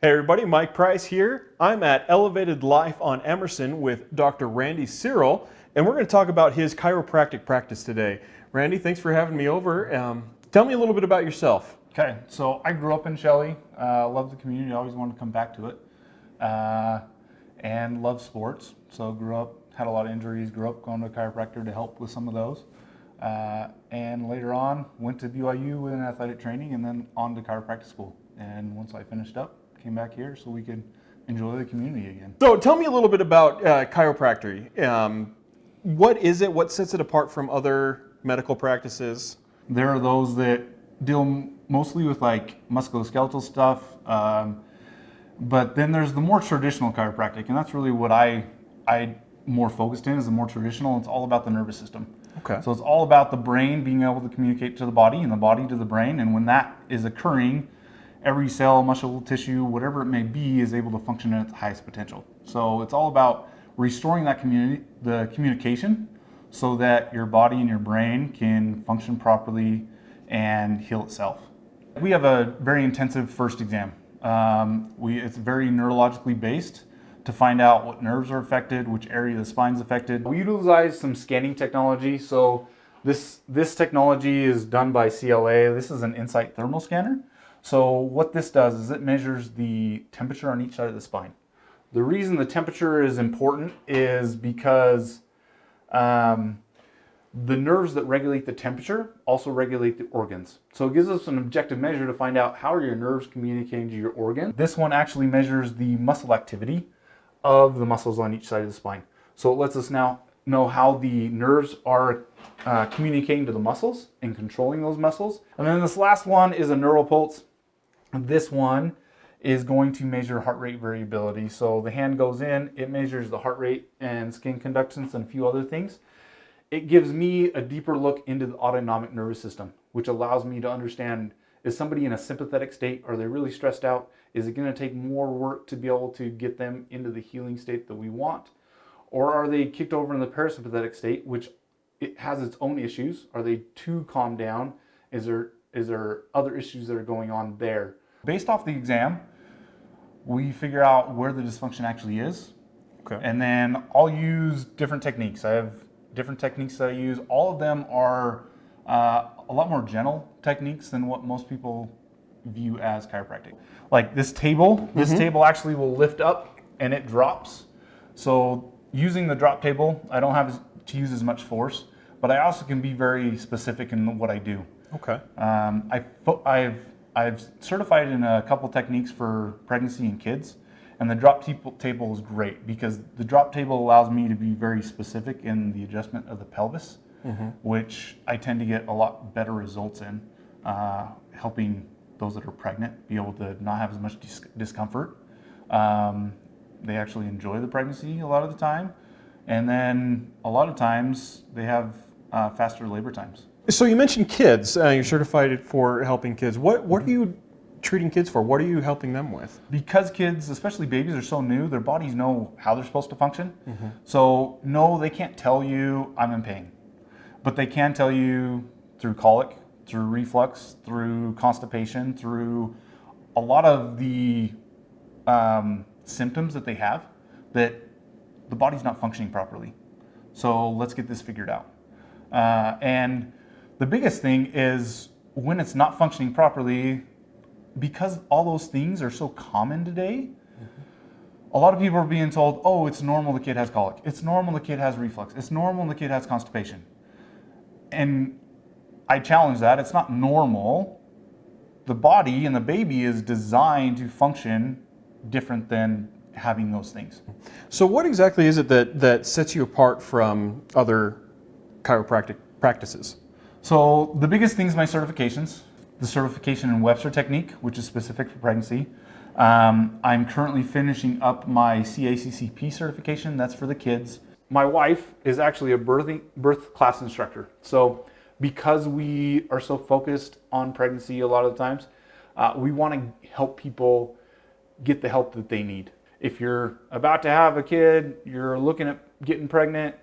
Hey everybody, Mike Price here. I'm at Elevated Life on Emmerson with Dr. Randy Searle, and we're going to talk about his chiropractic practice today. Randy, thanks for having me over. Tell me a little bit about yourself. Okay, so I grew up in Shelley, loved the community, always wanted to come back to it, and loved sports. So grew up, had a lot of injuries, grew up going to a chiropractor to help with some of those. And later on, went to BYU with an athletic training and then on to chiropractic school. And once I finished up, came back here so we could enjoy the community again. So tell me a little bit about chiropractic. What is it? What sets it apart from other medical practices? There are those that deal mostly with like musculoskeletal stuff, but then there's the more traditional chiropractic, and that's really what I more focused in is the more traditional. It's all about the nervous system. Okay. So it's all about the brain being able to communicate to the body and the body to the brain, and when that is occurring, every cell, muscle, tissue, whatever it may be, is able to function at its highest potential. So it's all about restoring that the communication so that your body and your brain can function properly and heal itself. We have a very intensive first exam. It's very neurologically based to find out what nerves are affected, which area of the spine is affected. We utilize some scanning technology. So this technology is done by CLA. This is an Insight thermal scanner. So what this does is it measures the temperature on each side of the spine. The reason the temperature is important is because the nerves that regulate the temperature also regulate the organs. So it gives us an objective measure to find out how are your nerves communicating to your organ. This one actually measures the muscle activity of the muscles on each side of the spine. So it lets us now know how the nerves are communicating to the muscles and controlling those muscles. And then this last one is a neural pulse. This one is going to measure heart rate variability. So the hand goes in, it measures the heart rate and skin conductance and a few other things. It gives me a deeper look into the autonomic nervous system, which allows me to understand, is somebody in a sympathetic state? Are they really stressed out? Is it going to take more work to be able to get them into the healing state that we want? Or are they kicked over in the parasympathetic state, which it has its own issues? Are they too calmed down? Is there other issues that are going on there? Based off the exam, we figure out where the dysfunction actually is. Okay. And then I'll use different techniques. I have different techniques that I use. All of them are a lot more gentle techniques than what most people view as chiropractic. Like this table actually will lift up and it drops. So using the drop table, I don't have to use as much force, but I also can be very specific in what I do. Okay. I've certified in a couple techniques for pregnancy and kids, and the drop table is great because the drop table allows me to be very specific in the adjustment of the pelvis, which I tend to get a lot better results in, helping those that are pregnant be able to not have as much discomfort. They actually enjoy the pregnancy a lot of the time, and then a lot of times they have faster labor times. So you mentioned kids. You're certified for helping kids. What are you treating kids for? What are you helping them with? Because kids, especially babies, are so new, their bodies know how they're supposed to function. So no, they can't tell you I'm in pain, but they can tell you through colic, through reflux, through constipation, through a lot of the symptoms that they have that the body's not functioning properly. So let's get this figured out. And the biggest thing is when it's not functioning properly, because all those things are so common today, a lot of people are being told, oh, it's normal the kid has colic. It's normal the kid has reflux. It's normal the kid has constipation. And I challenge that. It's not normal. The body and the baby is designed to function different than having those things. So what exactly is it that sets you apart from other chiropractic practices? So the biggest thing is my certifications. The certification in Webster technique, which is specific for pregnancy. I'm currently finishing up my CACCP certification. That's for the kids. My wife is actually a birth class instructor. So because we are so focused on pregnancy a lot of the times, we want to help people get the help that they need. If you're about to have a kid, you're looking at getting pregnant,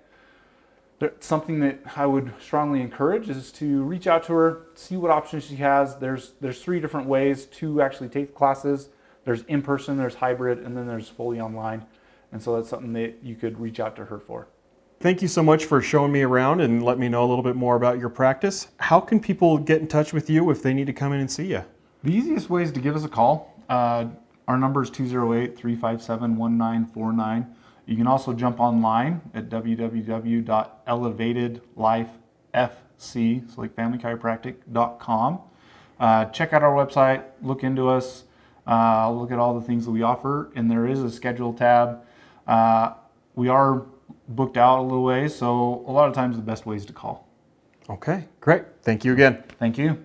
something that I would strongly encourage is to reach out to her, see what options she has. There's 3 different ways to actually take the classes. There's in person, there's hybrid, and then there's fully online. And so that's something that you could reach out to her for. Thank you so much for showing me around and let me know a little bit more about your practice. How can people get in touch with you if they need to come in and see you? The easiest way is to give us a call. Our number is 208-357-1949. You can also jump online at www.elevatedlifefc, so like familychiropractic.com. Check out our website, look into us, look at all the things that we offer, and there is a schedule tab. We are booked out a little ways, so a lot of times the best way is to call. Okay, great. Thank you again. Thank you.